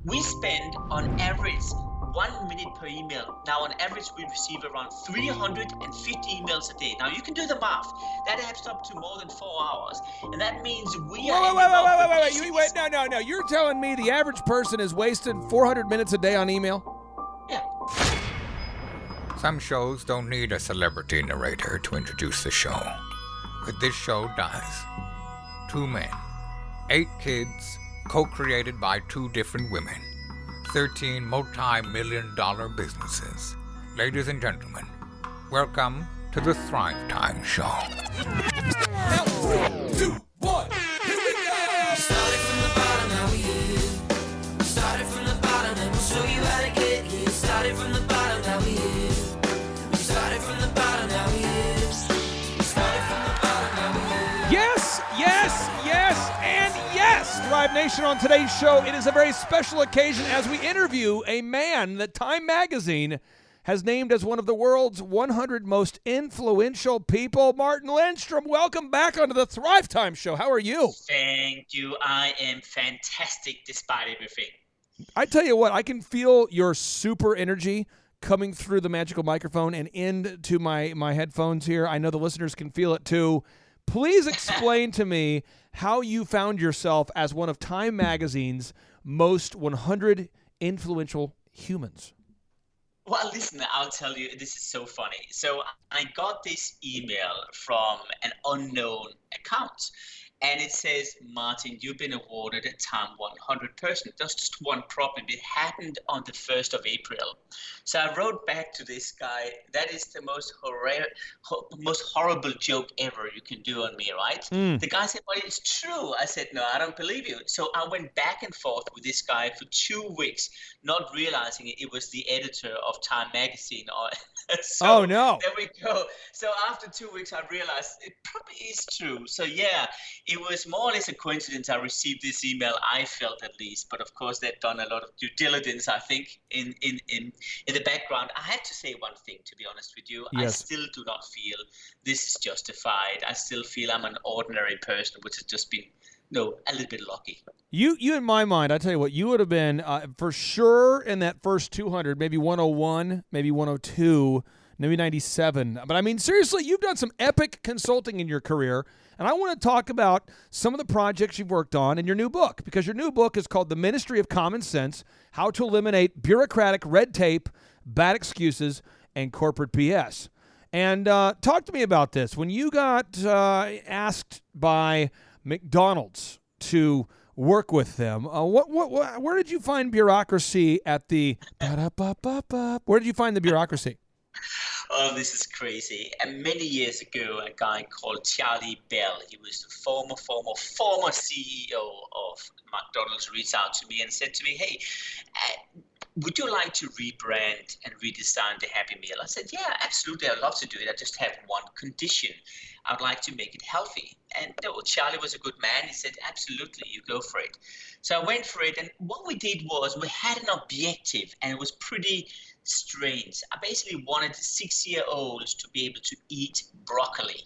We spend on average 1 minute per email. Now, on average, we receive around 350 emails a day. Now, you can do the math. That adds up to more than 4 hours. And that means we are Wait. No. You're telling me the average person is wasting 400 minutes a day on email? Yeah. Some shows don't need a celebrity narrator to introduce the show. But this show does. 2 men, 8 kids, co-created by 2 different women. 13 multi-million-dollar businesses. Ladies and gentlemen, welcome to the Thrive Time Show. Now, 3, 2, 1, here we go! Started from the bottom, now we here. Started from the bottom, and we'll show you how to get here. Started from the bottom, now we here. Started from the bottom, now we here. Started from the bottom, now we here. Yes, and yes! Thrive Nation, on today's show, it is a very special occasion as we interview a man that Time Magazine has named as one of the world's 100 most influential people. Martin Lindstrom, welcome back onto the Thrive Time Show. How are you? Thank you. I am fantastic despite everything. I tell you what, I can feel your super energy coming through the magical microphone and into my headphones here. I know the listeners can feel it too. Please explain to me how you found yourself as one of Time Magazine's most 100 influential humans. Well, listen, I'll tell you, this is so funny. So I got this email from an unknown account. And it says, Martin, you've been awarded a Time 100 person. There's just one problem. It happened on the 1st of April. So I wrote back to this guy, that is the most horrible joke ever you can do on me, right? The guy said, well, it's true. I said, no, I don't believe you. So I went back and forth with this guy for 2 weeks, not realizing it was the editor of Time Magazine. Oh, no. There we go. So after 2 weeks, I realized it probably is true. So, yeah. It was more or less a coincidence I received this email, I felt at least. But of course, they've done a lot of due diligence, I think, in the background. I have to say one thing, to be honest with you. Yes. I still do not feel this is justified. I still feel I'm an ordinary person, which has just been, a little bit lucky. You in my mind, I tell you what, you would have been for sure in that first 200, maybe 101, maybe 102, maybe 97. But I mean, seriously, you've done some epic consulting in your career. And I want to talk about some of the projects you've worked on in your new book, because your new book is called The Ministry of Common Sense, How to Eliminate Bureaucratic Red Tape, Bad Excuses, and Corporate BS. And talk to me about this. When you got asked by McDonald's to work with them, where did you find bureaucracy at the... Where did you find the bureaucracy? Oh, this is crazy. And many years ago, a guy called Charlie Bell, he was the former CEO of McDonald's, reached out to me and said to me, hey, would you like to rebrand and redesign the Happy Meal? I said, yeah, absolutely. I'd love to do it. I just have one condition. I'd like to make it healthy. And Charlie was a good man. He said, absolutely, you go for it. So I went for it. And what we did was we had an objective, and it was pretty strange. I basically wanted 6-year-olds to be able to eat broccoli.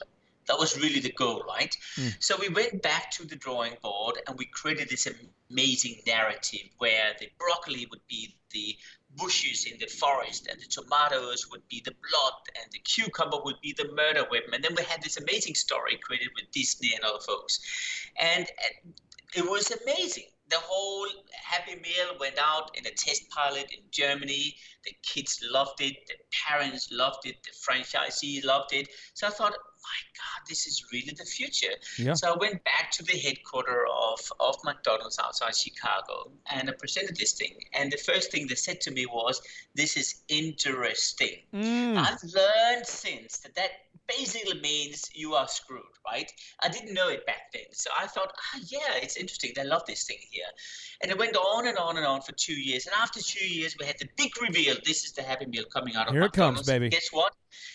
That was really the goal, right? So we went back to the drawing board and we created this amazing narrative where the broccoli would be the bushes in the forest and the tomatoes would be the blood and the cucumber would be the murder weapon. And then we had this amazing story created with Disney and other folks. And it was amazing. The whole Happy Meal went out in a test pilot in Germany. The kids loved it. The parents loved it. The franchisees loved it. So I thought, my God, this is really the future. Yeah. So I went back to the headquarters of McDonald's outside Chicago, and I presented this thing. And the first thing they said to me was, this is interesting. I've learned since that basically means you are screwed, right? I didn't know it back then. So I thought, yeah, it's interesting. They love this thing here. And it went on and on and on for 2 years. And after 2 years, we had the big reveal. This is the Happy Meal coming out of Here McDonald's. Here it comes, baby. Guess what?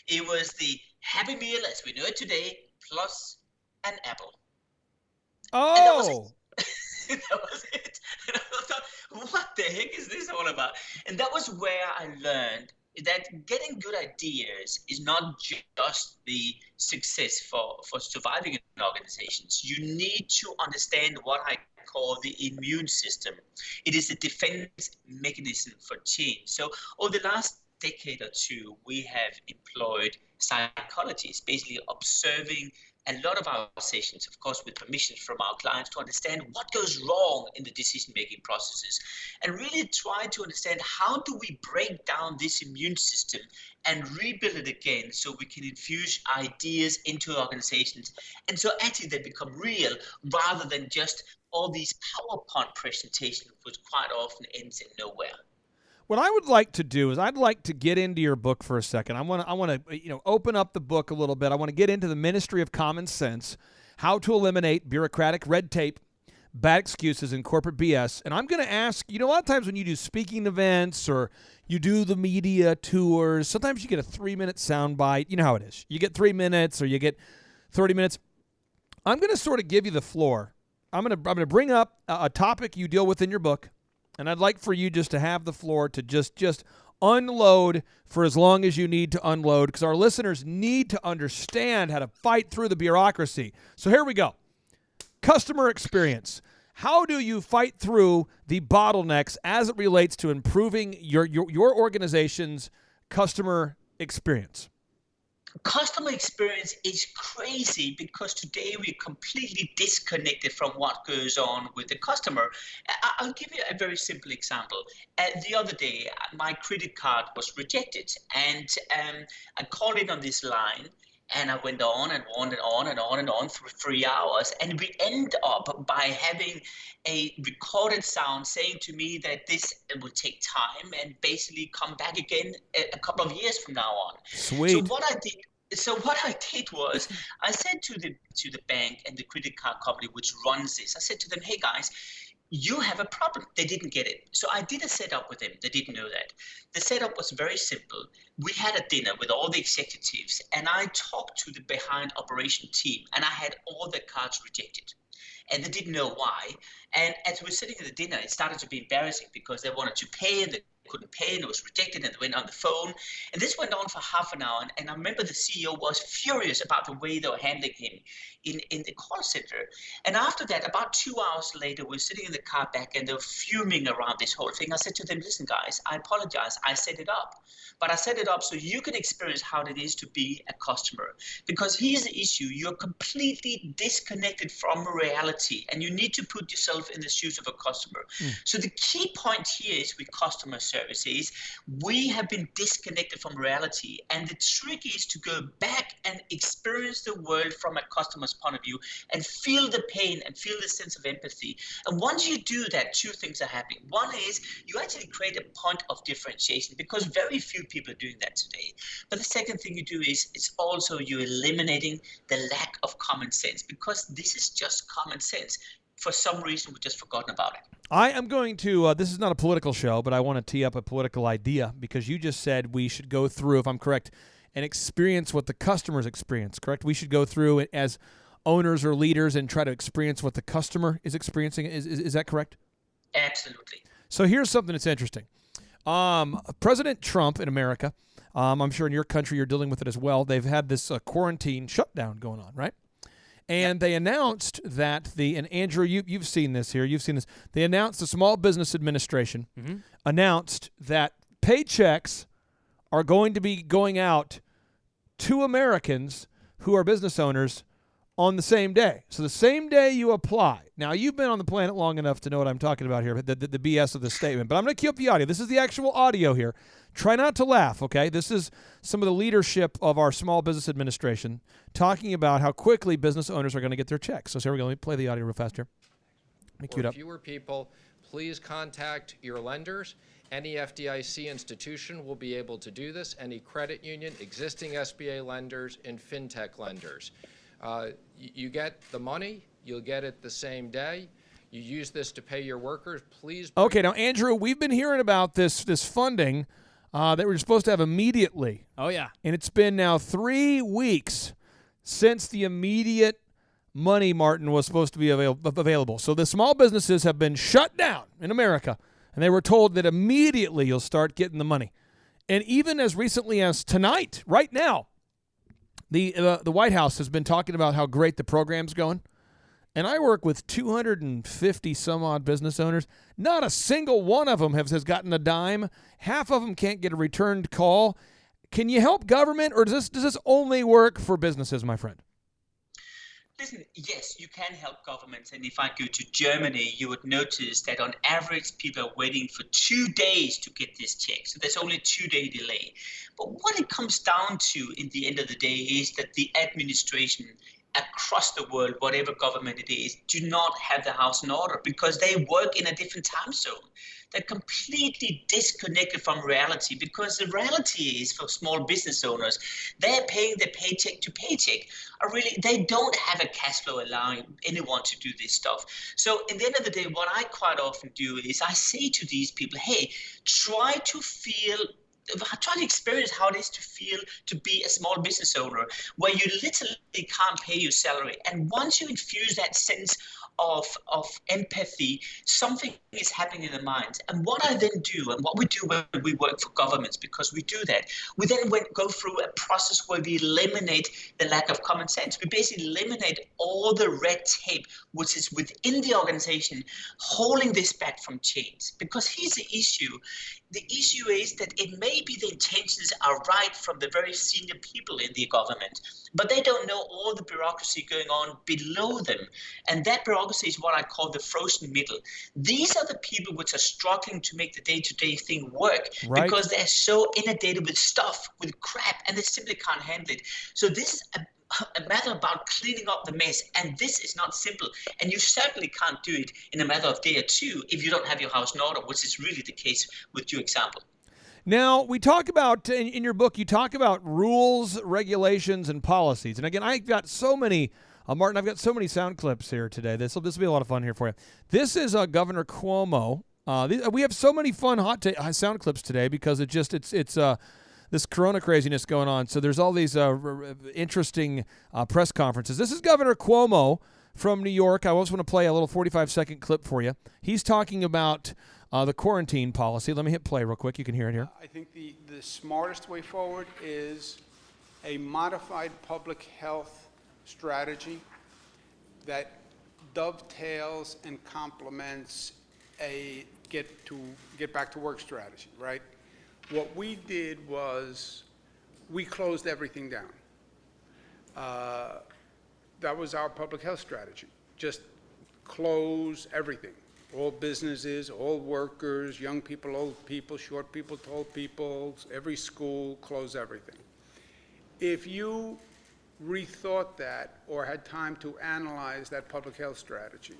It was the Happy Meal as we know it today, plus an apple. Oh! And that was it. That was it. And I thought, what the heck is this all about? And that was where I learned that getting good ideas is not just the success for surviving in organizations. You need to understand what I called the immune system. It is a defense mechanism for change. So over the last decade or two, we have employed psychologists, basically observing a lot of our sessions, of course, with permission from our clients, to understand what goes wrong in the decision-making processes, and really try to understand how do we break down this immune system and rebuild it again so we can infuse ideas into organizations. And so actually they become real rather than just all these PowerPoint presentations, which quite often ends in nowhere. What I would like to do is I'd like to get into your book for a second. I want to open up the book a little bit. I want to get into the Ministry of Common Sense, how to eliminate bureaucratic red tape, bad excuses, and corporate BS. And I'm going to ask, a lot of times when you do speaking events or you do the media tours, sometimes you get a 3-minute soundbite. You know how it is. You get 3 minutes or you get 30 minutes. I'm going to sort of give you the floor. I'm going to bring up a topic you deal with in your book. And I'd like for you just to have the floor to just unload for as long as you need to unload, because our listeners need to understand how to fight through the bureaucracy. So here we go. Customer experience. How do you fight through the bottlenecks as it relates to improving your organization's customer experience? Customer experience is crazy because today we're completely disconnected from what goes on with the customer. I'll give you a very simple example. The other day, my credit card was rejected, and I called in on this line, and I went on and on and on and on and on for 3 hours, and we end up by having a recorded sound saying to me that this will take time and basically come back again a couple of years from now on. Sweet. So what I did was I said to the bank and the credit card company which runs this, I said to them, hey guys, you have a problem. They didn't get it. So I did a setup with them. They didn't know that. The setup was very simple. We had a dinner with all the executives, and I talked to the behind operation team, and I had all the cards rejected. And they didn't know why. And as we were sitting at the dinner, it started to be embarrassing because they wanted to pay and they couldn't pay, and it was rejected, and they went on the phone. And this went on for half an hour. And I remember the CEO was furious about the way they were handling him in the call center. And after that, about 2 hours later, we were sitting in the car back, and they were fuming around this whole thing. I said to them, listen, guys, I apologize. I set it up. But I set it up so you can experience how it is to be a customer. Because here's the issue. You're completely disconnected from reality, and you need to put yourself in the shoes of a customer. So the key point here is with customer services, we have been disconnected from reality, and the trick is to go back and experience the world from a customer's point of view and feel the pain and feel the sense of empathy. And once you do that, two things are happening. One is you actually create a point of differentiation, because very few people are doing that today. But the second thing you do is it's also you're eliminating the lack of common sense, because this is just common sense. For some reason, we've just forgotten about it. I am going to, this is not a political show, but I want to tee up a political idea, because you just said we should go through, if I'm correct, and experience what the customers experience, correct? We should go through it as owners or leaders and try to experience what the customer is experiencing. Is that correct? Absolutely. So here's something that's interesting. President Trump in America, I'm sure in your country you're dealing with it as well, they've had this quarantine shutdown going on, right? And they announced that and Andrew, you've seen this here. You've seen this. They announced, the Small Business Administration announced that paychecks are going to be going out to Americans who are business owners on the same day. So the same day you apply. Now, you've been on the planet long enough to know what I'm talking about here, the BS of the statement. But I'm going to cue up the audio. This is the actual audio here. Try not to laugh, okay? This is some of the leadership of our Small Business Administration talking about how quickly business owners are going to get their checks. So here we go. Let me play the audio real fast here. Let me cue it up. For fewer people, please contact your lenders. Any FDIC institution will be able to do this. Any credit union, existing SBA lenders, and fintech lenders. You get the money, you'll get it the same day. You use this to pay your workers, please. Okay, now, Andrew, we've been hearing about this funding that we're supposed to have immediately. Oh, yeah. And it's been now 3 weeks since the immediate money, Martin, was supposed to be available. So the small businesses have been shut down in America, and they were told that immediately you'll start getting the money. And even as recently as tonight, right now, the White House has been talking about how great the program's going. and I work with 250 some odd business owners. Not a single one of them has gotten a dime. Half of them can't get a returned call. Can you help government, or does this only work for businesses, my friend? Listen, yes, you can help governments. And if I go to Germany, you would notice that on average, people are waiting for 2 days to get this check. So there's only a 2-day delay. But what it comes down to in the end of the day is that the administration across the world, whatever government it is, do not have the house in order because they work in a different time zone. They're completely disconnected from reality because the reality is for small business owners, they're paying their paycheck to paycheck. Or really, they don't have a cash flow allowing anyone to do this stuff. So at the end of the day, what I quite often do is I say to these people, hey, try to experience how it is to feel to be a small business owner where you literally can't pay your salary. And once you infuse that sense of empathy, something is happening in the mind. And what I then do, and what we do when we work for governments, because we do that, we then go through a process where we eliminate the lack of common sense. We basically eliminate all the red tape which is within the organization holding this back from change. Because here's the issue. The issue is that it may be the intentions are right from the very senior people in the government, but they don't know all the bureaucracy going on below them. And that bureaucracy is what I call the frozen middle. These are the people which are struggling to make the day-to-day thing work because they're so inundated with stuff, with crap, and they simply can't handle it. So this is a matter about cleaning up the mess, and this is not simple, and you certainly can't do it in a matter of day or two if you don't have your house in order, which is really the case with your example. Now, we talk about, in your book, you talk about rules, regulations, and policies. And again, I've got so many, Martin, I've got so many sound clips here today. This will be a lot of fun here for you. This is Governor Cuomo. We have so many fun sound clips today because it's this corona craziness going on. So there's all these interesting press conferences. This is Governor Cuomo from New York. I also want to play a little 45-second clip for you. He's talking about the quarantine policy. Let me hit play real quick. You can hear it here. I think the smartest way forward is a modified public health strategy that dovetails and complements a get back to work strategy, right? What we did was we closed everything down. That was our public health strategy. Just close everything. All businesses, all workers, young people, old people, short people, tall people, every school, close everything. If you rethought that or had time to analyze that public health strategy,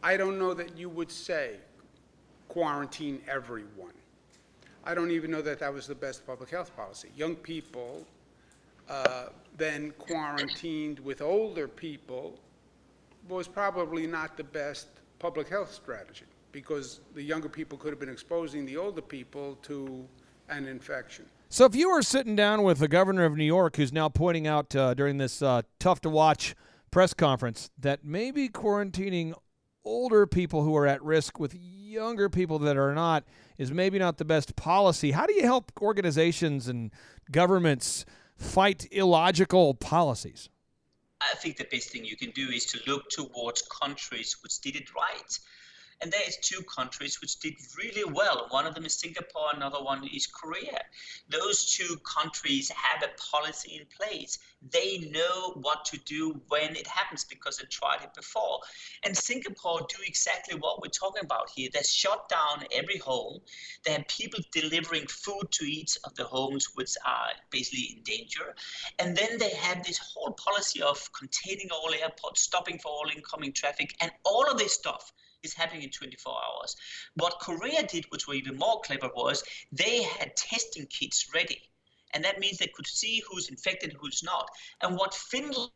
I don't know that you would say quarantine everyone. I don't even know that was the best public health policy. Young people then quarantined with older people was probably not the best public health strategy because the younger people could have been exposing the older people to an infection. So if you were sitting down with the governor of New York who's now pointing out during this tough-to-watch press conference that maybe quarantining older people who are at risk with younger people that are not is maybe not the best policy, how do you help organizations and governments fight illogical policies? I think the best thing you can do is to look towards countries which did it right. And there is 2 countries which did really well. One of them is Singapore, another one is Korea. Those 2 countries have a policy in place. They know what to do when it happens because they tried it before. And Singapore do exactly what we're talking about here. They shut down every home. They have people delivering food to each of the homes which are basically in danger. And then they have this whole policy of containing all airports, stopping for all incoming traffic, and all of this stuff is happening in 24 hours. What Korea did, which was even more clever, was they had testing kits ready. And that means they could see who's infected and who's not. And what Finland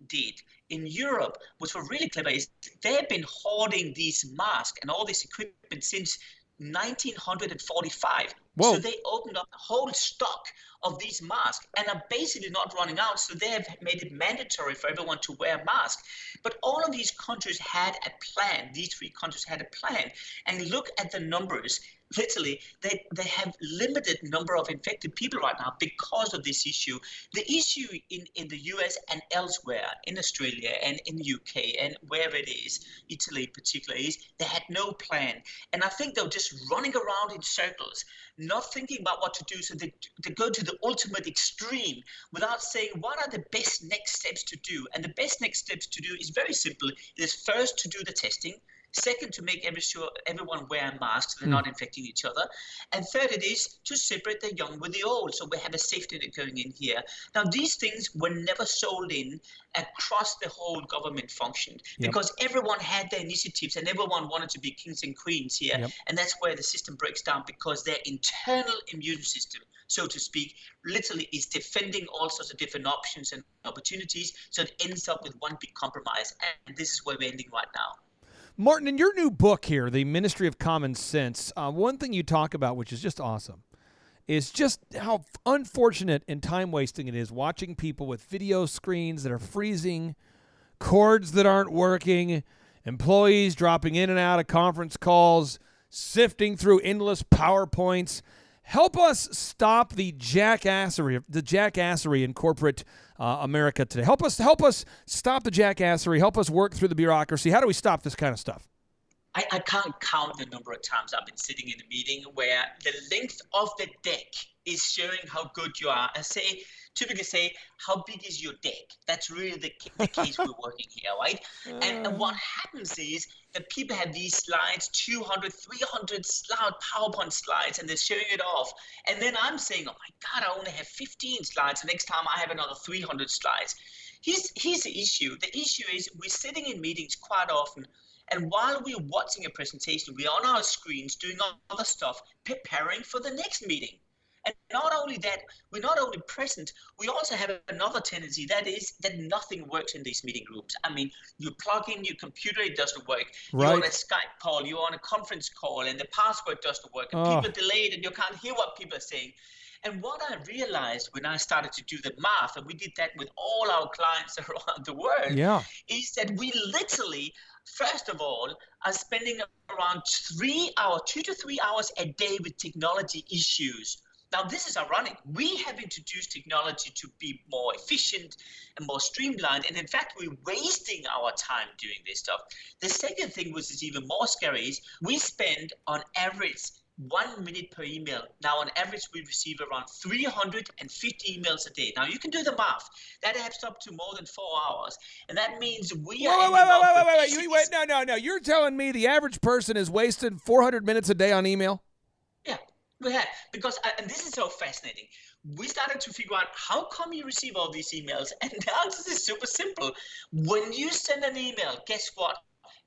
did in Europe, which was really clever, is they've been hoarding these masks and all this equipment since 1945, Whoa. So they opened up a whole stock of these masks and are basically not running out. So they have made it mandatory for everyone to wear a mask. But all of these countries had a plan. These 3 countries had a plan. And look at the numbers. Literally, they have limited number of infected people right now because of this issue. The issue in the US and elsewhere, in Australia and in the UK and wherever it is, Italy in particular, is they had no plan. And I think they were just running around in circles, not thinking about what to do. So they go to the ultimate extreme without saying what are the best next steps to do. And the best next steps to do is very simple. It is first to do the testing. Second, to make everyone wear masks so they're not infecting each other. And third, it is to separate the young with the old. So we have a safety net going in here. Now, these things were never sold in across the whole government function because everyone had their initiatives and everyone wanted to be kings and queens here. And that's where the system breaks down because their internal immune system, so to speak, literally is defending all sorts of different options and opportunities. So it ends up with one big compromise. And this is where we're ending right now. Martin, in your new book here, The Ministry of Common Sense, one thing you talk about, which is just awesome, is just how unfortunate and time-wasting it is watching people with video screens that are freezing, cords that aren't working, employees dropping in and out of conference calls, sifting through endless PowerPoints. Help us stop the jackassery in corporate America today. Help us stop the jackassery. Help us work through the bureaucracy. How do we stop this kind of stuff? I can't count the number of times I've been sitting in a meeting where the length of the deck is showing how good you are. I typically say, how big is your deck? That's really the case we're working here, right? And what happens is that people have these slides, 200, 300 PowerPoint slides, and they're showing it off. And then I'm saying, oh my God, I only have 15 slides. The next time I have another 300 slides. Here's the issue. The issue is we're sitting in meetings quite often, and while we're watching a presentation, we're on our screens doing other stuff, preparing for the next meeting. And not only that, we're not only present, we also have another tendency, that is that nothing works in these meeting rooms. I mean, you plug in your computer, it doesn't work. Right. You're on a Skype call, you're on a conference call, and the password doesn't work, and people are delayed, and you can't hear what people are saying. And what I realized when I started to do the math, and we did that with all our clients around the world, is that we literally, first of all, are spending around 2 to 3 hours a day with technology issues. Now, this is ironic. We have introduced technology to be more efficient and more streamlined. And in fact, we're wasting our time doing this stuff. The second thing, which is even more scary, is we spend on average 1 minute per email. Now, on average, we receive around 350 emails a day. Now, you can do the math. That adds up to more than 4 hours. And that means we are... Wait, no. You're telling me the average person is wasting 400 minutes a day on email? Yeah. We have, because, and this is so fascinating, we started to figure out how come you receive all these emails, and the answer is super simple. When you send an email, guess what?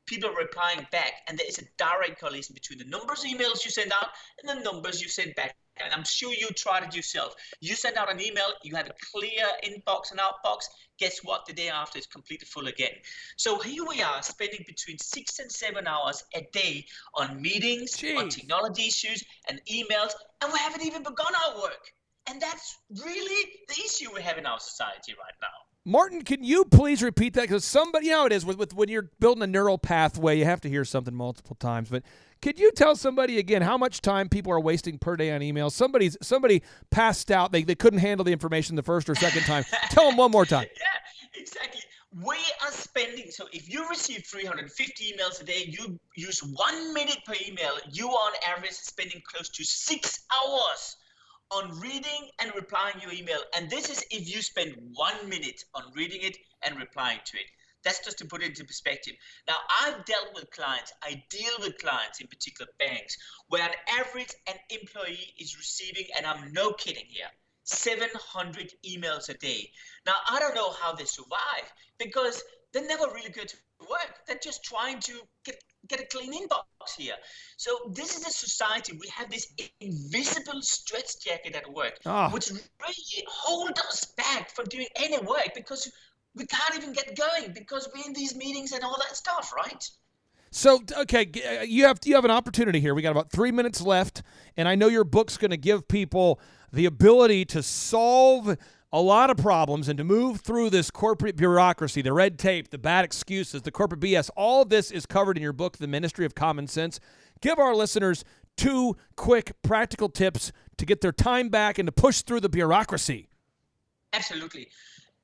People are replying back, and there is a direct correlation between the numbers of emails you send out and the numbers you send back. And I'm sure you tried it yourself. You send out an email, you have a clear inbox and outbox. Guess what? The day after, it's completely full again. So here we are spending between 6 and 7 hours a day on meetings, on technology issues and emails, and we haven't even begun our work. And that's really the issue we have in our society right now. Martin, can you please repeat that? Because somebody, you know how it is with when you're building a neural pathway, you have to hear something multiple times. But could you tell somebody again how much time people are wasting per day on emails? Somebody passed out. They couldn't handle the information the first or second time. Tell them one more time. Yeah, exactly. We are spending, so if you receive 350 emails a day, you use 1 minute per email, you are on average spending close to 6 hours on reading and replying your email. And this is if you spend 1 minute on reading it and replying to it. That's just to put it into perspective. Now, I've dealt with clients, I deal with clients, in particular banks, where on average an employee is receiving, and I'm no kidding here, 700 emails a day. Now, I don't know how they survive because they're never really good to work. They're just trying to get a clean inbox here. So this is a society, we have this invisible stretch jacket at work, which really holds us back from doing any work because we can't even get going because we're in these meetings and all that stuff, right? So, okay, you have an opportunity here. We got about 3 minutes left, and I know your book's going to give people the ability to solve a lot of problems and to move through this corporate bureaucracy, the red tape, the bad excuses, the corporate BS. All of this is covered in your book, The Ministry of Common Sense. Give our listeners 2 quick practical tips to get their time back and to push through the bureaucracy. Absolutely.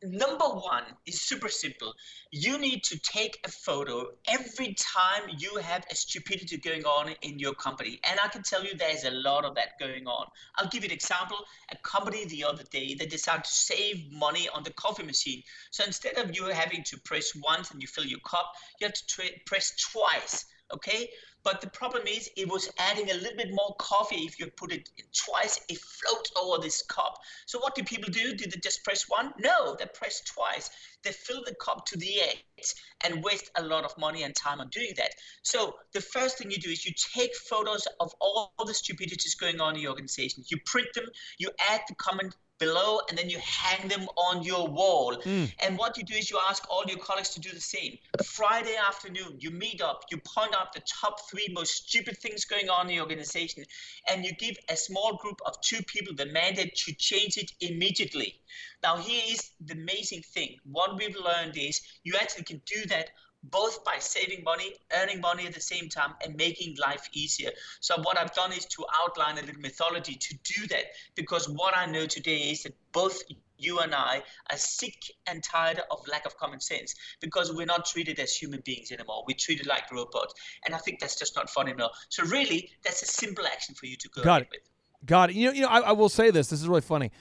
Number one is super simple. You need to take a photo every time you have a stupidity going on in your company. And I can tell you there's a lot of that going on. I'll give you an example. A company the other day, they decided to save money on the coffee machine. So instead of you having to press once and you fill your cup, you have to press twice. Okay? But the problem is it was adding a little bit more coffee. If you put it twice, it floats over this cup. So what do people do? Did they just press one? No, they press twice. They fill the cup to the edge and waste a lot of money and time on doing that. So the first thing you do is you take photos of all the stupidities going on in your organization. You print them, you add the comment below, and then you hang them on your wall. And what you do is you ask all your colleagues to do the same. Friday afternoon, you meet up, you point out the top 3 most stupid things going on in the organization, and you give a small group of 2 people the mandate to change it immediately. Now, here is the amazing thing. What we've learned is you actually can do that both by saving money, earning money at the same time, and making life easier. So what I've done is to outline a little methodology to do that, because what I know today is that both you and I are sick and tired of lack of common sense, because we're not treated as human beings anymore. We're treated like robots. And I think that's just not fun anymore. So really, that's a simple action for you to go ahead with. Got it. You know, I will say this. This is really funny.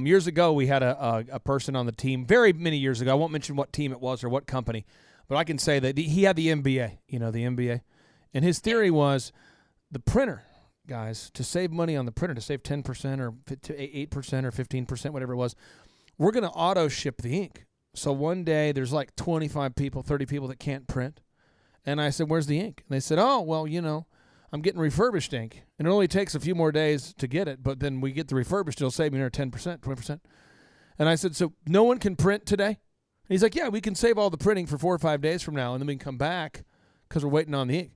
Years ago, we had a person on the team, very many years ago. I won't mention what team it was or what company, but I can say that he had the MBA, the MBA. And his theory was the printer, guys, to save money on the printer, to save 10% or 8% or 15%, whatever it was, we're going to auto ship the ink. So one day there's like 25 people, 30 people that can't print. And I said, where's the ink? And they said, oh, well, I'm getting refurbished ink. And it only takes a few more days to get it, but then we get the refurbished, it'll save me another 10%, 20%. And I said, so no one can print today? And he's like, yeah, we can save all the printing for 4 or 5 days from now, and then we can come back because we're waiting on the ink.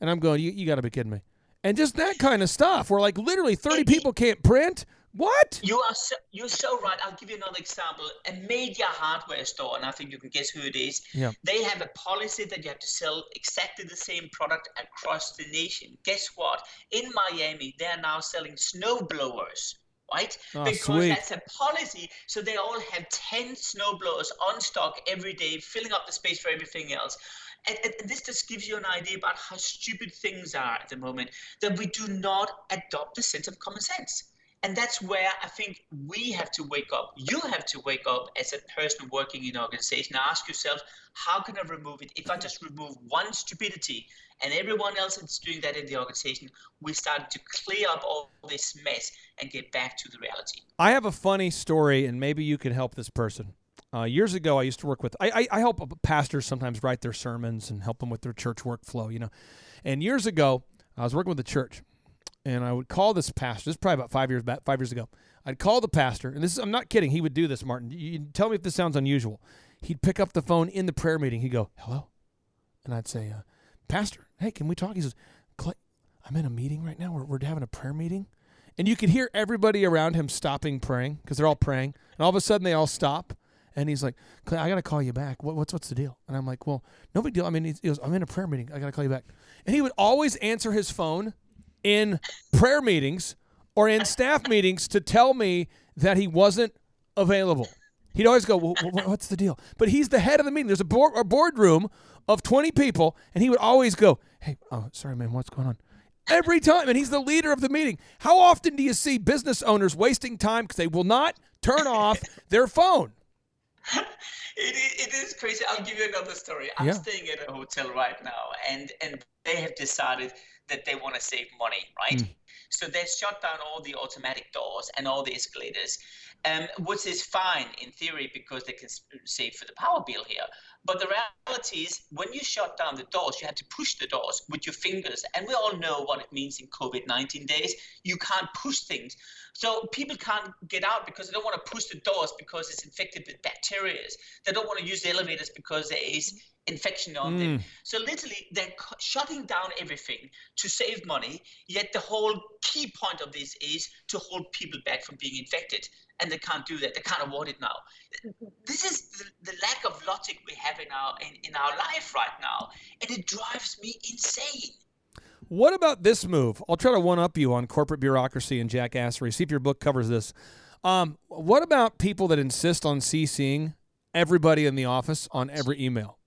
And I'm going, you got to be kidding me. And just that kind of stuff where like literally 30 people can't print. What? You're so right. I'll give you another example. A major hardware store, and I think you can guess who it is. Yeah. They have a policy that you have to sell exactly the same product across the nation. Guess what? In Miami, they are now selling snow blowers. Right? Oh, because sweet. That's a policy. So they all have 10 snowblowers on stock every day, filling up the space for everything else. And this just gives you an idea about how stupid things are at the moment, that we do not adopt the sense of common sense. And that's where I think we have to wake up. You have to wake up as a person working in an organization. Ask yourself, how can I remove it? If I just remove one stupidity and everyone else is doing that in the organization, we start to clear up all this mess and get back to the reality. I have a funny story, and maybe you can help this person. Years ago, I used to work with, I help pastors sometimes write their sermons and help them with their church workflow, And years ago, I was working with the church. And I would call this pastor. This is probably about 5 years ago. I'd call the pastor, and I'm not kidding. He would do this, Martin. You tell me if this sounds unusual. He'd pick up the phone in the prayer meeting. He'd go, hello? And I'd say, Pastor, hey, can we talk? He says, Clay, I'm in a meeting right now. We're having a prayer meeting. And you could hear everybody around him stopping praying because they're all praying. And all of a sudden, they all stop. And he's like, Clay, I got to call you back. What's the deal? And I'm like, well, no big deal. I mean, he goes, I'm in a prayer meeting. I got to call you back. And he would always answer his phone in prayer meetings or in staff meetings to tell me that he wasn't available. He'd always go, well, what's the deal? But he's the head of the meeting. There's a boardroom of 20 people, and he would always go, hey, oh, sorry, man, what's going on? Every time, and he's the leader of the meeting. How often do you see business owners wasting time because they will not turn off their phone? It is crazy. I'll give you another story. I'm staying at a hotel right now, and they have decided that they want to save money, right? So they shut down all the automatic doors and all the escalators, which is fine in theory because they can save for the power bill here. But the reality is, when you shut down the doors, you have to push the doors with your fingers. And we all know what it means in COVID-19 days. You can't push things. So people can't get out because they don't want to push the doors because it's infected with bacteria. They don't want to use the elevators because there is infection on them. So literally, they're shutting down everything to save money. Yet the whole key point of this is to hold people back from being infected. And they can't do that. They can't avoid it now. This is the lack of logic we have in our life right now, and it drives me insane. What about this move? I'll try to one-up you on corporate bureaucracy and jackassery. See if your book covers this. What about people that insist on CCing everybody in the office on every email?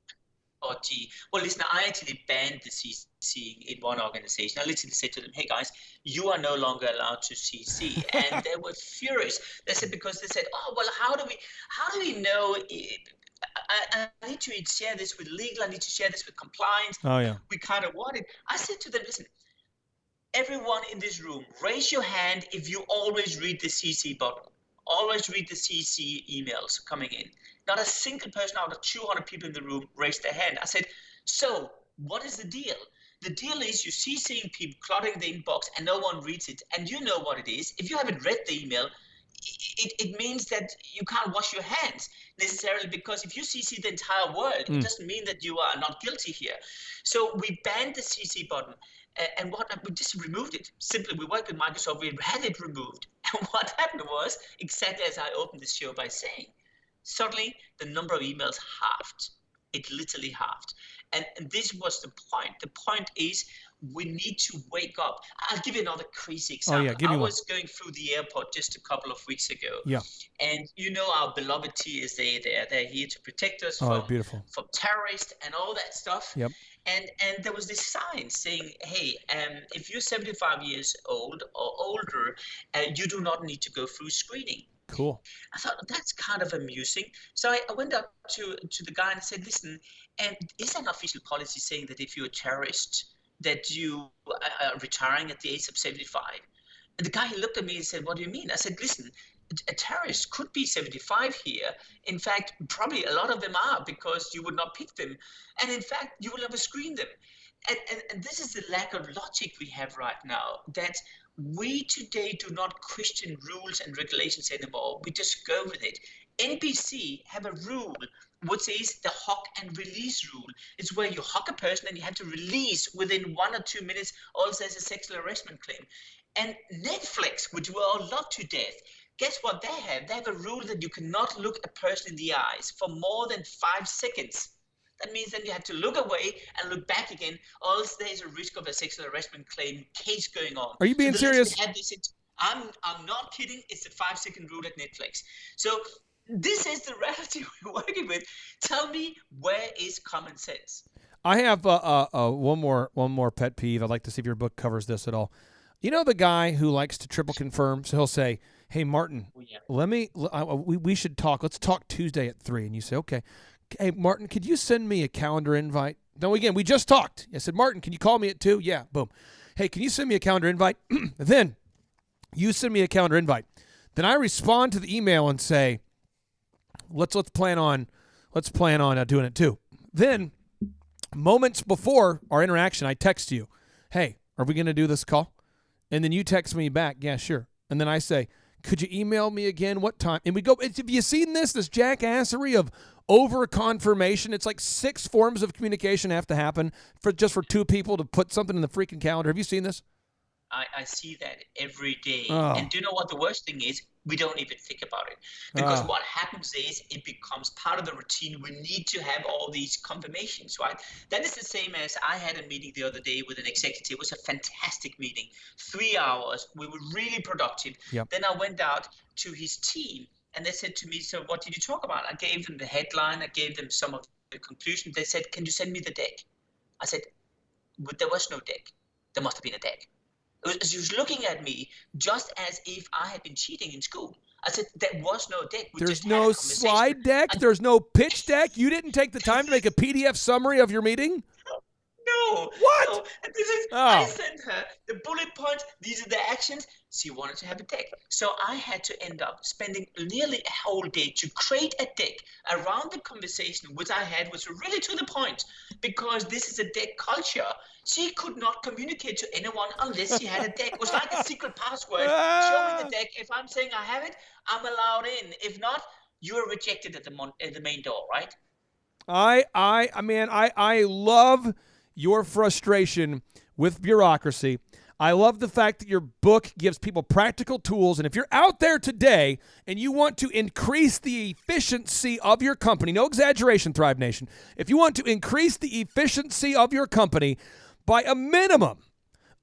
Oh, gee. Well, listen, I actually banned the CCing in one organization. I literally said to them, hey, guys, you are no longer allowed to CC. And they were furious. They said, because they said, oh, well, how do we know? I need to share this with legal. I need to share this with compliance. Oh, yeah. We kind of want it. I said to them, listen, everyone in this room, raise your hand if you always read the CC button. Always read the CC emails coming in. Not a single person out of 200 people in the room raised their hand. I said, so what is the deal? The deal is you're CCing people, cluttering the inbox, and no one reads it. And you know what it is. If you haven't read the email, it means that you can't wash your hands necessarily, because if you CC the entire world, it doesn't mean that you are not guilty here. So we banned the CC button. And we just removed it. Simply, we worked with Microsoft, we had it removed. And what happened was, exactly as I opened this show by saying, suddenly the number of emails halved. It literally halved. And this was the point. The point is, we need to wake up. I'll give you another crazy example. Oh, yeah. Give me I one. was going through the airport just a couple of weeks ago. Yeah. And you know our beloved TSA there. They're here to protect us beautiful. from terrorists and all that stuff. Yep. And there was this sign saying, hey, if you're 75 years old or older, you do not need to go through screening. Cool. I thought, that's kind of amusing. So I went up to the guy and I said, listen, is there an official policy saying that if you're a terrorist, that you are retiring at the age of 75? And the guy looked at me and said, what do you mean? I said, listen, a terrorist could be 75 here. In fact, probably a lot of them are, because you would not pick them. And in fact, you will never screen them. And this is the lack of logic we have right now, that we today do not question rules and regulations anymore. We just go with it. NBC have a rule, which is the hock and release rule. It's where you hock a person and you have to release within 1 or 2 minutes, or else there's a sexual harassment claim. And Netflix, which we all love to death, guess what they have? They have a rule that you cannot look a person in the eyes for more than 5 seconds. That means that you have to look away and look back again, or else there's a risk of a sexual harassment claim case going on. Are you being serious? I'm not kidding. It's a 5-second rule at Netflix. So this is the reality we're working with. Tell me, where is common sense? I have one more pet peeve. I'd like to see if your book covers this at all. You know the guy who likes to triple confirm? So he'll say, hey, Martin, we should talk. Let's talk Tuesday at 3. And you say, okay. Hey, Martin, could you send me a calendar invite? No, again, we just talked. I said, Martin, can you call me at 2? Yeah, boom. Hey, can you send me a calendar invite? Then you send me a calendar invite. Then I respond to the email and say, let's plan on doing it too. Then moments before our interaction, I text you, hey, are we going to do this call? And then you text me back, yeah, sure. And then I say, could you email me again? What time? And we go, have you seen this jackassery of over confirmation? It's like 6 forms of communication have to happen for 2 people to put something in the freaking calendar. Have you seen this? I see that every day. Oh. And do you know what the worst thing is? We don't even think about it. Because what happens is it becomes part of the routine. We need to have all these confirmations, right? That is the same as I had a meeting the other day with an executive. It was a fantastic meeting. 3 hours. We were really productive. Yep. Then I went out to his team and they said to me, so what did you talk about? I gave them the headline. I gave them some of the conclusions. They said, can you send me the deck? I said, but there was no deck. There must have been a deck. He was looking at me just as if I had been cheating in school. I said, there was no deck. There's no slide deck? There's no pitch deck? You didn't take the time to make a PDF summary of your meeting? No, No. What? No. And this is, Oh. I sent her the bullet points. These are the actions. She wanted to have a deck. So I had to end up spending nearly a whole day to create a deck around the conversation, which I had was really to the point, because this is a deck culture. She could not communicate to anyone unless she had a deck. It was like a secret password. Show me the deck. If I'm saying I have it, I'm allowed in. If not, you're rejected at the main door, right? I love your frustration with bureaucracy. I love the fact that your book gives people practical tools. And if you're out there today and you want to increase the efficiency of your company, no exaggeration, Thrive Nation, if you want to increase the efficiency of your company by a minimum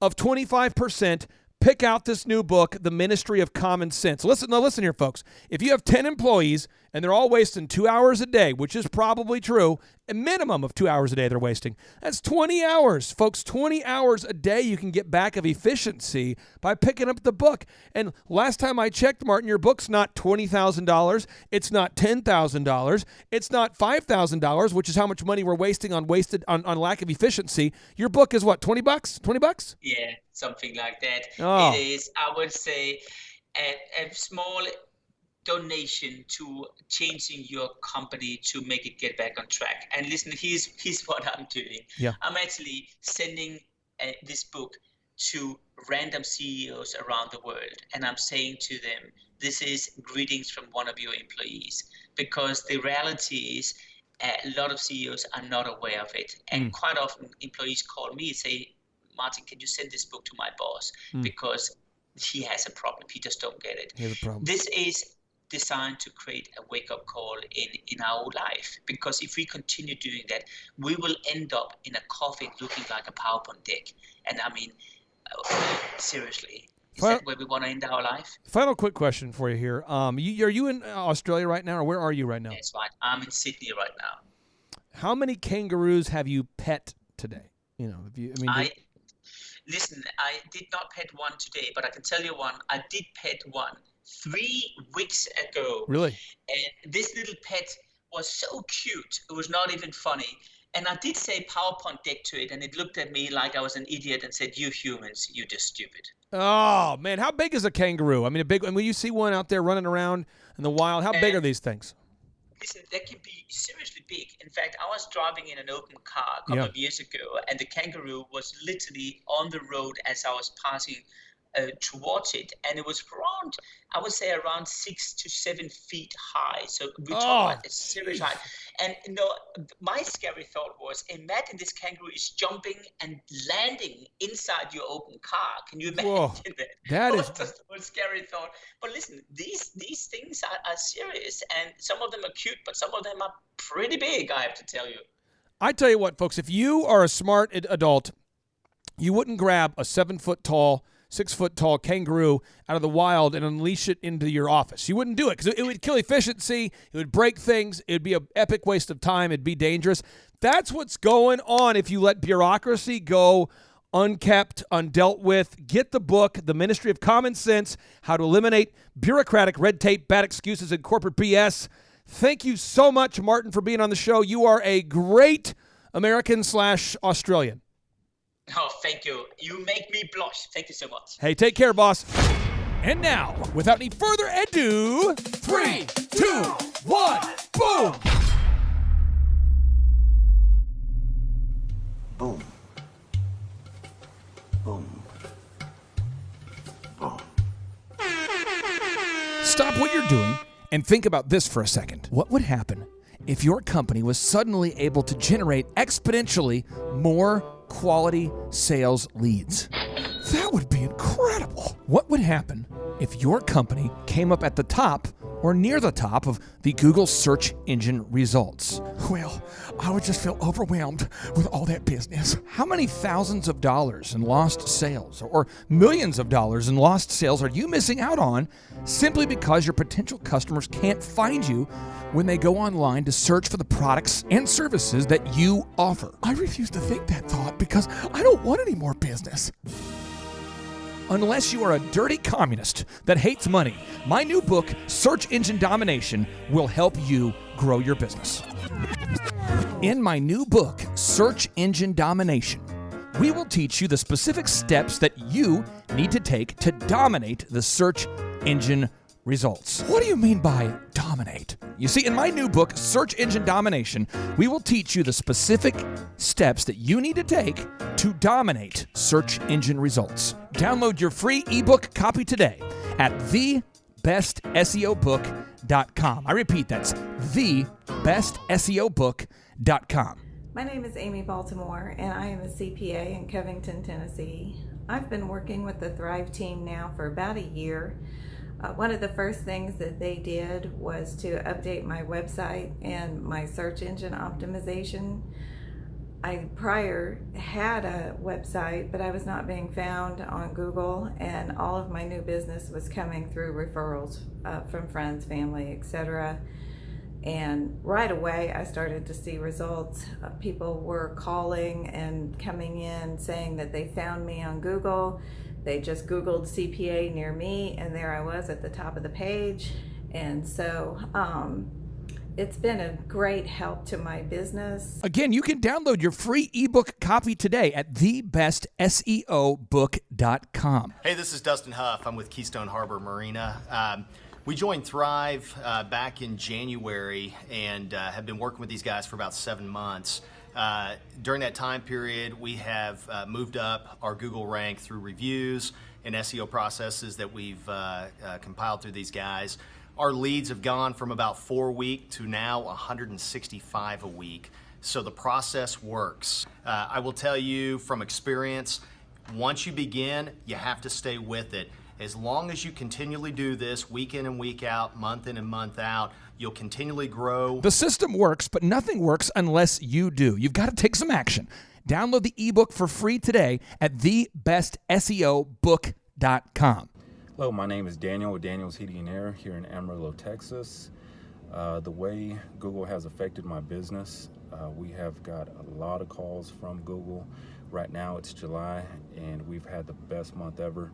of 25%, pick out this new book, The Ministry of Common Sense. Listen here, folks. If you have 10 employees and they're all wasting 2 hours a day, which is probably true, a minimum of 2 hours a day they're wasting. That's 20 hours, folks. 20 hours a day you can get back of efficiency by picking up the book. And last time I checked, Martin, your book's not $20,000. It's not $10,000. It's not $5,000, which is how much money we're wasting on lack of efficiency. Your book is what, $20? $20? Yeah, something like that. Oh. It is, I would say, a small donation to changing your company to make it get back on track. And listen, here's what I'm doing. Yeah. I'm actually sending this book to random CEOs around the world, and I'm saying to them, this is greetings from one of your employees, because the reality is a lot of CEOs are not aware of it. And quite often employees call me and say, Martin, can you send this book to my boss? Because he has a problem. He just don't get it. He has a problem. This is designed to create a wake-up call in our life, because if we continue doing that, we will end up in a coffin looking like a PowerPoint deck. And I mean, seriously, is that where we want to end our life? Final quick question for you here. Are you in Australia right now, or where are you right now? That's right. I'm in Sydney right now. How many kangaroos have you pet today? Listen, I did not pet one today, but I can tell you one. I did pet one 3 weeks ago. Really? And this little pet was so cute. It was not even funny. And I did say PowerPoint deck to it, and it looked at me like I was an idiot and said, you humans, you're just stupid. Oh, man. How big is a kangaroo? I mean, when you see one out there running around in the wild, how big are these things? Listen, they can be seriously big. In fact, I was driving in an open car a couple of years ago, and the kangaroo was literally on the road as I was passing towards it, and it was around, I would say, around 6 to 7 feet high. So we're talking about a serious height. And my scary thought was, imagine this kangaroo is jumping and landing inside your open car. Can you imagine that? That is just a scary thought. But listen, these things are serious, and some of them are cute, but some of them are pretty big, I have to tell you. I tell you what, folks, if you are a smart adult, you wouldn't grab a 7-foot-tall, 6-foot-tall kangaroo out of the wild and unleash it into your office. You wouldn't do it because it would kill efficiency. It would break things. It would be an epic waste of time. It'd be dangerous. That's what's going on if you let bureaucracy go unkept, undealt with. Get the book, The Ministry of Common Sense, How to Eliminate Bureaucratic Red Tape, Bad Excuses, and Corporate BS. Thank you so much, Martin, for being on the show. You are a great American/Australian. Oh, thank you. You make me blush. Thank you so much. Hey, take care, boss. And now, without any further ado, 3, 2, 1, boom! Boom. Boom. Boom. Stop what you're doing and think about this for a second. What would happen if your company was suddenly able to generate exponentially more quality sales leads? That would be incredible. What would happen if your company came up at the top or near the top of the Google search engine results? Well, I would just feel overwhelmed with all that business. How many thousands of dollars in lost sales or millions of dollars in lost sales are you missing out on simply because your potential customers can't find you when they go online to search for the products and services that you offer? I refuse to think that thought because I don't want any more business. Unless you are a dirty communist that hates money, my new book, Search Engine Domination, will help you grow your business. In my new book, Search Engine Domination, we will teach you the specific steps that you need to take to dominate the search engine results. What do you mean by dominate? You see, in my new book, Search Engine Domination, we will teach you the specific steps that you need to take to dominate search engine results. Download your free ebook copy today at thebestseobook.com. I repeat, that's thebestseobook.com. My name is Amy Baltimore, and I am a CPA in Covington, Tennessee. I've been working with the Thrive team now for about a year. One of the first things that they did was to update my website and my search engine optimization. I prior had a website, but I was not being found on Google, and all of my new business was coming through referrals from friends, family, etc. And right away, I started to see results. People were calling and coming in saying that they found me on Google. They just Googled CPA near me, and there I was at the top of the page. And so it's been a great help to my business. Again, you can download your free ebook copy today at thebestseobook.com. Hey, this is Dustin Huff. I'm with Keystone Harbor Marina. We joined Thrive back in January and have been working with these guys for about 7 months. During that time period, we have moved up our Google rank through reviews and SEO processes that we've compiled through these guys. Our leads have gone from about 4 a week to now 165 a week. So the process works. I will tell you from experience, once you begin, you have to stay with it. As long as you continually do this week in and week out, month in and month out, you'll continually grow. The system works, but nothing works unless you do. You've got to take some action. Download the ebook for free today at thebestseobook.com. Hello, my name is Daniel with Daniel's Heating and Air here in Amarillo, Texas. The way Google has affected my business, we have got a lot of calls from Google. Right now it's July, and we've had the best month ever.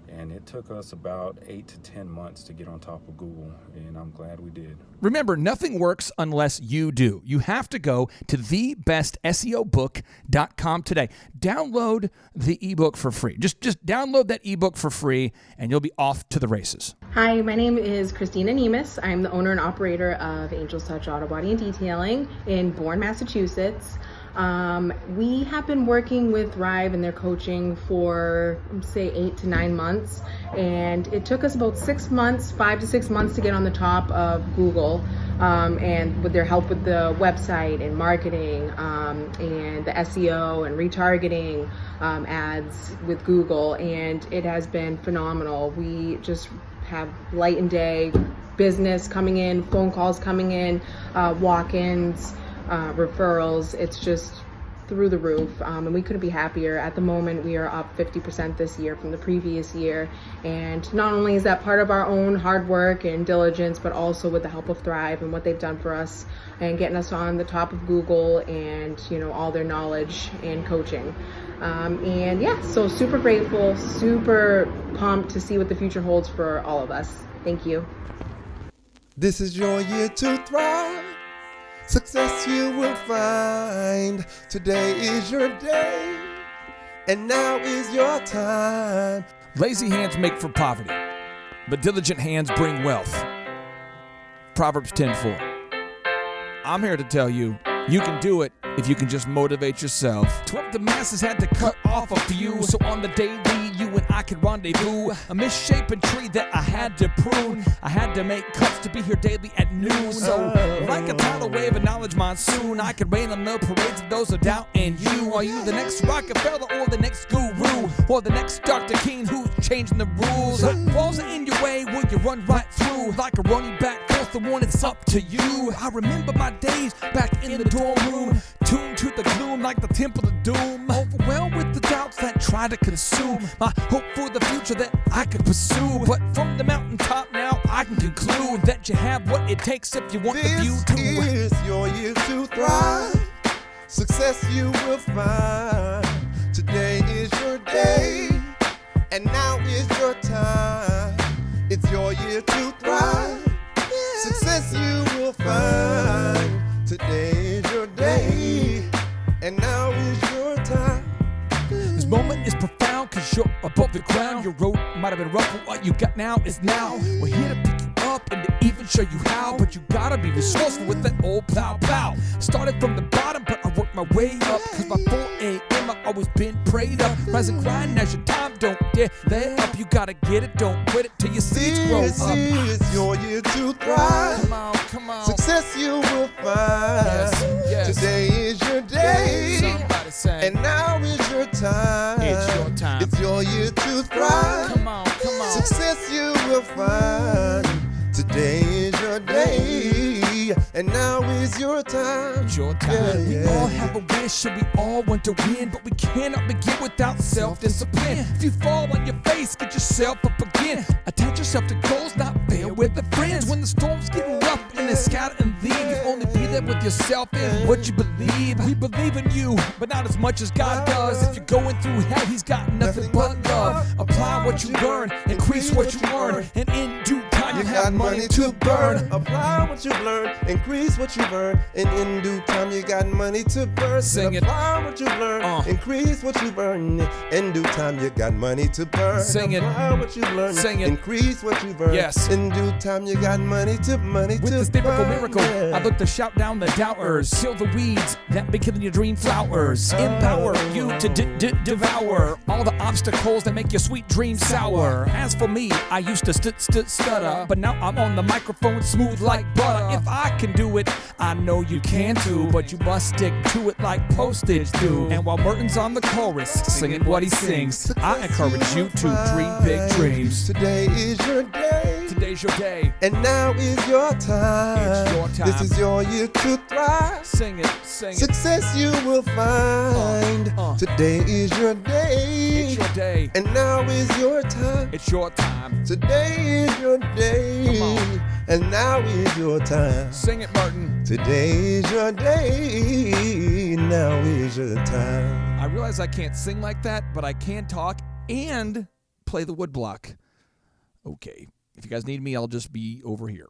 And it took us about 8 to 10 months to get on top of Google, and I'm glad we did. Remember, nothing works unless you do. You have to go to thebestseobook.com today. Download the ebook for free. Just download that ebook for free, and you'll be off to the races. Hi, my name is Christina Nemus. I'm the owner and operator of Angel's Touch Auto Body and Detailing in Bourne, Massachusetts. We have been working with Thrive and their coaching for, say, 8 to 9 months, and it took us about 6 months, 5 to 6 months to get on the top of Google, and with their help with the website and marketing, and the SEO and retargeting ads with Google, and it has been phenomenal. We just have light and day business coming in, phone calls coming in, walk-ins, referrals. It's just through the roof, and we couldn't be happier. At the moment, we are up 50% this year from the previous year, and not only is that part of our own hard work and diligence, but also with the help of Thrive and what they've done for us and getting us on the top of Google and, you know, all their knowledge and coaching. And yeah, so super grateful, super pumped to see what the future holds for all of us. Thank you. This is your year to thrive. Success you will find. Today is your day, and now is your time. Lazy hands make for poverty, but diligent hands bring wealth. Proverbs 10:4. I'm here to tell you, you can do it if you can just motivate yourself. 12 the masses had to cut off a few, so on the daily you and I could rendezvous. A misshapen tree that I had to prune. I had to make cuts to be here daily at noon. So like a tidal wave of knowledge monsoon, I could rain on the parades of those who doubt in you. Are you the next Rockefeller or the next guru, or the next Dr. King who's changing the rules? Walls are in your way, will you run right through? Like a running back, fourth the one, it's up to you. I remember my days back in the dorm room, tuned to the gloom like the temple of doom. Overwhelmed with the doubts that try to consume my hope for the future that I could pursue. But from the mountaintop now I can conclude that you have what it takes if you want the view to. This is your year to thrive. Success you will find. Today is your day, and now is your time. It's your year to thrive. Success you will find. Today is your day, and now is your time. is profound, cause you're above the ground. Your road might have been rough, but what you got now is now. We're here to pick you up and to even show you how, but you gotta be resourceful with that old plow. Started from the bottom, but I worked my way up, cause by 4 a.m. I've always been prayed up. Rise and grind, now's your time, don't dare let up. You gotta get it, don't quit it till your seeds grow This up. is your year to thrive. Come on. Success you will find. Yes. Today is your day. Somebody say. And now is your time. It's your time. It's your year to thrive. Come on. Success you will find. Today is your day. And now is your time. It's your time. We all have a wish and we all want to win, but we cannot begin without self-discipline. If you fall on your face, get yourself up again. Attach yourself to goals, not fail with the friends. When the storms get rough and they scatter and leave, you only be there with yourself and what you believe. We believe in you, but not as much as God does. If you're going through hell, He's got nothing but love. Apply what you learn, increase what you earn, and in due time you have money to burn. Apply what you've learned, increase what you've earned, and in due time you got money to burn. Sing it. Apply what you've learned, increase what you've earned, in due time you got money to burn. Sing it. Apply what you've learned, Sing it. increase what you've earned, Yes. in due time you got money to With this burn. miracle, I look to shout down the doubters, kill the weeds that be killing your dream flowers, empower you to devour all the obstacles that make your sweet dreams sour. As for me, I used to stutter, but now I'm on the microphone smooth like butter. If I can do it, I know you can too, but you must stick to it like postage do. And while Merton's on the chorus, singing what he sings, I encourage you to dream big dreams. Today is your day. Today's your day. And now is your time. It's your time. This is your year to thrive. Sing it. Success you will find. Today is your day. It's your day. And now is your time. It's your time. Today is your day. Come on. And now is your time. Sing it, Martin. Today is your day. Now is your time. I realize I can't sing like that, but I can talk and play the woodblock. Okay. If you guys need me, I'll just be over here.